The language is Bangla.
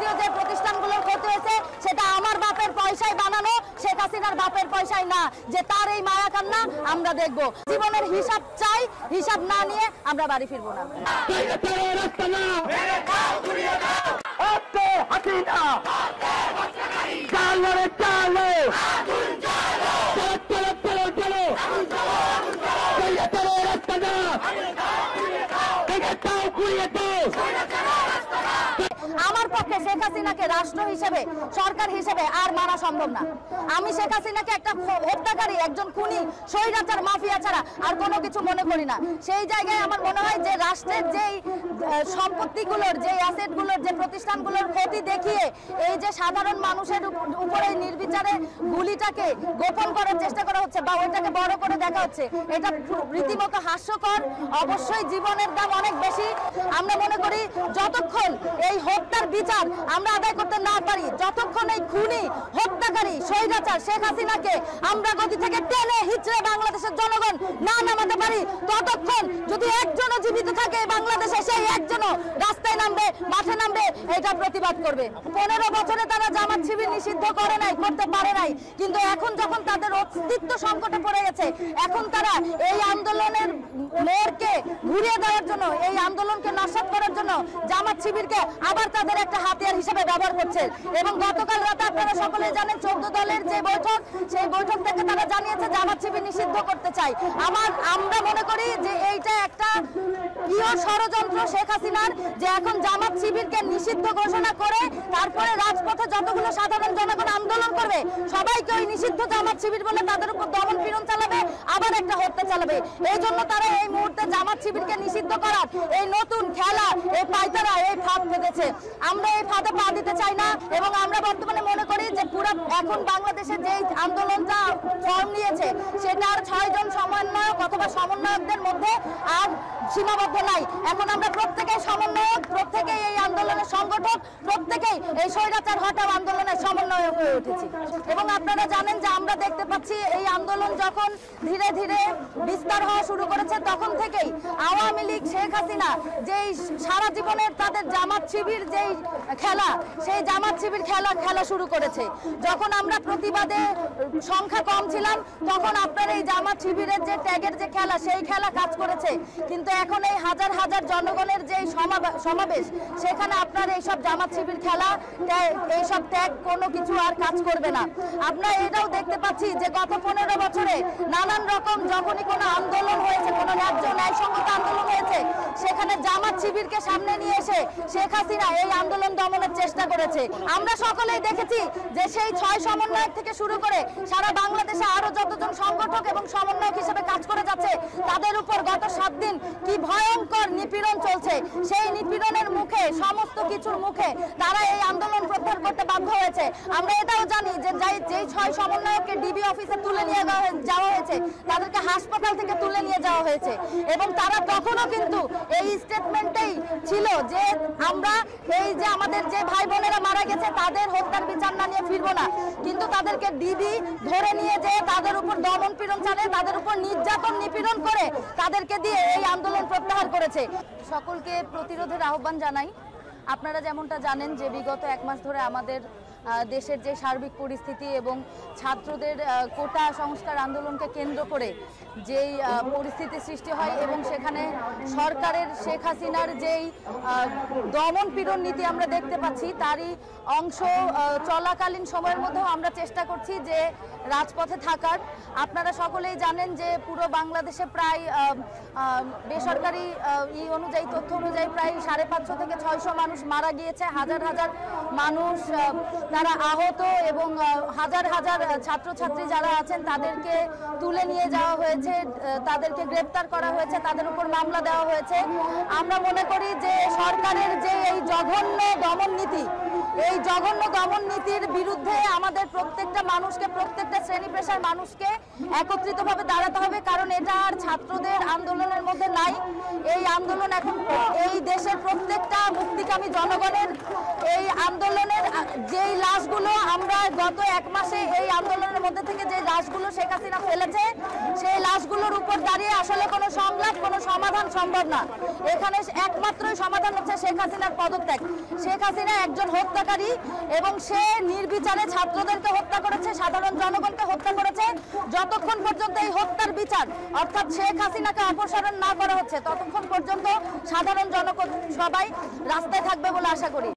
রাষ্ট্রীয় যে প্রতিষ্ঠানগুলোর ক্ষতি হয়েছে সেটা আমার বাপের পয়সায় বানানো, শেখ হাসিনার বাপের পয়সায় না, যে তার এই মায়া কান্না আমরা দেখব। জীবনের হিসাব চাই, হিসাব না নিয়ে আমরা বাড়ি ফিরবো না। আমার পক্ষে শেখ হাসিনাকে রাষ্ট্র হিসেবে, সরকার হিসেবে আর মানা সম্ভব না। আমি শেখ হাসিনাকে একটা হত্যাকারী, একজন খুনি, স্বৈরাচার, মাফিয়া ছাড়া আর কোনো কিছু মনে করি না। সেই জায়গায় আমার মনে হয় যে রাষ্ট্রের যেই সম্পত্তিগুলোর, যে অ্যাসেটগুলোর, যে প্রতিষ্ঠানগুলোর ক্ষতি দেখিয়ে এই যে সাধারণ মানুষের উপরে নির্বিচারে গুলিটাকে গোপন করার চেষ্টা করা হচ্ছে বা ওইটাকে বড় করে দেখা হচ্ছে, এটা রীতিমতো হাস্যকর। অবশ্যই জীবনের দাম অনেক বেশি। আমরা মনে করি যতক্ষণ এই হত্যার বিচার আমরা আদায় করতে না পারি, যতক্ষণ এই খুনি, হত্যাকারী, স্বৈরাচার শেখ হাসিনাকে আমরা গদি থেকে টেনে হিচড়ে বাংলাদেশের জনগণ না নামাতে পারি, ততক্ষণ যদি একজনও জীবিত থাকে বাংলাদেশে, সেই একজনও রাস্তায় নামবে, মাঠে নামবে, এটা প্রতিবাদ করবে। 15 বছরে তারা জামাত শিবির নিষিদ্ধ করে নাই, করতে পারে নাই, কিন্তু এখন যখন তাদের অস্তিত্ব সংকটে পড়ে গেছে, এখন তারা এই আন্দোলনের মোড়কে ঘুরিয়ে দেওয়ার জন্য, এই আন্দোলনকে নস্যাৎ করার জন্য জামাত শিবিরকে আবার তাদের একটা হাতিয়ার হিসেবে ব্যবহার করছে। এবং গতকাল রাতে আপনারা সকলে জানেন 14 দলের যে বৈঠক, সেই বৈঠক থেকে তারা জানিয়েছে জামাত শিবির নিষিদ্ধ করতে চায়। আমরা মনে করি যে এইটা একটা প্রিয় ষড়যন্ত্র শেখ হাসিনার, যে এখন জামাত শিবিরকে নিষিদ্ধ ঘোষণা করে তারপরে রাজপথে যতগুলো সাধারণ জনগণ আন্দোলন করবে সবাইকে ওই নিষিদ্ধ জামাত শিবির বলে তাদের উপর দমন পীড়ন চালাবে, আবার একটা হত্যা চালাবে। এই জন্য তারা এই মুহূর্তে জামাত শিবিরকে নিষিদ্ধ করার এই নতুন খেলা, এই পায়তারা, এই ফাঁদ পেতেছে। আমরা এই ফাঁদে পা দিতে চাই না। এবং আমরা বর্তমানে মনে করি যে পুরো এখন বাংলাদেশে যে আন্দোলনটা ফর্ম নিয়েছে সেটার 6 জন সমন্বয়ক অথবা সমন্বয়কদের মধ্যে আর সীমাবদ্ধ নাই। এখন আমরা প্রত্যেকেই সমন্বয়ক, প্রত্যেকেই এই আন্দোলনের সংগঠক, প্রত্যেকেই এই স্বৈরাচার হটাও আন্দোলনের সমন্বয়ক হয়ে উঠেছি। এবং আপনারা জানেন যে আমরা দেখতে পাচ্ছি এই আন্দোলন যখন ধীরে ধীরে বিস্তার হওয়া শুরু করেছে, তখন থেকেই আওয়ামী লীগ, শেখ হাসিনা যেই সারা জীবনের তাদের জামাত শিবির যেই খেলা, সেই জামাত শিবির খেলা শুরু করেছে। যখন আমরা প্রতিবাদে সংখ্যা কম ছিলাম, তখন আপনার এই জামাত শিবিরের যে ট্যাগের যে খেলা, সেই খেলা কাজ করেছে। কিন্তু এখন এই হাজার হাজার জনগণের যে সমাবেশ, সেখানে আপনার এইসব জামাত শিবির খেলা, এইসব ট্যাগ কোনো কিছু আর কাজ করবে না। আমরা এটাও দেখতে পাচ্ছি যে গত 15 বছরে নানান রকম যখনই কোনো আন্দোলন হয়েছে, কোনো ন্যায্য ন্যায়সঙ্গত আন্দোলন হয়েছে, সেখানে জামাত শিবিরকে সামনে নিয়ে এসে শেখ হাসিনা এই আন্দোলন দমনের চেষ্টা করেছে। আমরা সকলেই দেখেছি যে সেই 6 সমন্বয়ক থেকে শুরু করে সারা বাংলাদেশে আরো যতজন সংগঠক এবং সমন্বয়ক হিসেবে কাজ করে যাচ্ছে, তাদের উপর গত 7 দিন কি ভয়ঙ্কর নিপীড়ন চলছে। সেই নিপীড়নের মুখে, সমস্ত কিছুর মুখে তারা এই আন্দোলন প্রত্যাহার করতে বাধ্য হয়েছে। আমরা এটাও জানি যে যেই 6 সমন্বয়ককে ডিবি অফিসে তুলে নিয়ে যাওয়া হয়েছে, তাদেরকে হাসপাতাল থেকে তুলে নিয়ে যাওয়া হয়েছে। এবং তারা তখনও কিন্তু এই স্টেটমেন্টেই ছিল যে আমরা এই যে আমাদের যে ভাই বোনেরা মারা গেছে তাদের হত্যার বিচার না নিয়ে ফিরবো না। কিন্তু তাদেরকে ডিবি ধরে নিয়ে যেয়ে তাদের উপর দমন পীড়ন চালিয়ে, তাদের উপর নির্যাতন নিপীড়ন করে তাদেরকে দিয়ে এই আন্দোলন প্রত্যাহার করেছে। সকলকে প্রতিরোধের আহ্বান জানাই। আপনারা যেমনটা জানেন যে বিগত 1 মাস ধরে আমাদের দেশের যে সার্বিক পরিস্থিতি এবং ছাত্রদের কোটা সংস্কার আন্দোলনকে কেন্দ্র করে যেই পরিস্থিতি সৃষ্টি হয় এবং সেখানে সরকারের শেখ হাসিনার যেই দমন পীড়ন নীতি আমরা দেখতে পাচ্ছি, তারই অংশ চলাকালীন সময়ের মধ্যেও আমরা চেষ্টা করছি যে রাজপথে থাকার। আপনারা সকলেই জানেন যে পুরো বাংলাদেশে প্রায় বেসরকারি অনুযায়ী, তথ্য অনুযায়ী প্রায় 550 থেকে 600 মানুষ মারা গিয়েছে, হাজার হাজার মানুষ তারা আহত এবং হাজার হাজার ছাত্রছাত্রী যারা আছেন তাদেরকে তুলে নিয়ে যাওয়া হয়েছে, তাদেরকে গ্রেপ্তার করা হয়েছে, তাদের উপর মামলা দেওয়া হয়েছে। আমরা মনে করি যে সরকারের যে এই জঘন্য দমন নীতি, এই জঘন্য দমন নীতির বিরুদ্ধে আমাদের প্রত্যেকটা মানুষকে, প্রত্যেকটা শ্রেণী পেশার মানুষকে একত্রিতভাবে দাঁড়াতে হবে। কারণ এটা আর ছাত্রদের আন্দোলনের মধ্যে নাই। এই আন্দোলন এখন এই দেশের প্রত্যেকটা মুক্তিকামী জনগণের এই আন্দোলনের যেই লাশগুলো আমরা গত 1 মাসে এই আন্দোলনের মধ্যে থেকে যে লাশগুলো শেখ হাসিনা ফেলেছে, সেই লাশগুলোর উপর দাঁড়িয়ে আসলে কোনো সংলাপ, কোনো সমাধান সম্ভব না। এখানে একমাত্রই সমাধান হচ্ছে শেখ হাসিনার পদত্যাগ। শেখ হাসিনা একজন হত্যাকারী এবং সে নির্বিচারে ছাত্রদেরকে হত্যা করেছে, সাধারণ জনগণকে হত্যা করেছে। যতক্ষণ পর্যন্ত এই হত্যার বিচার অর্থাৎ শেখ হাসিনাকে অপসারণ না করা হচ্ছে, ততক্ষণ পর্যন্ত সাধারণ জনগণ সবাই রাস্তায় থাকবে বলে আশা করি।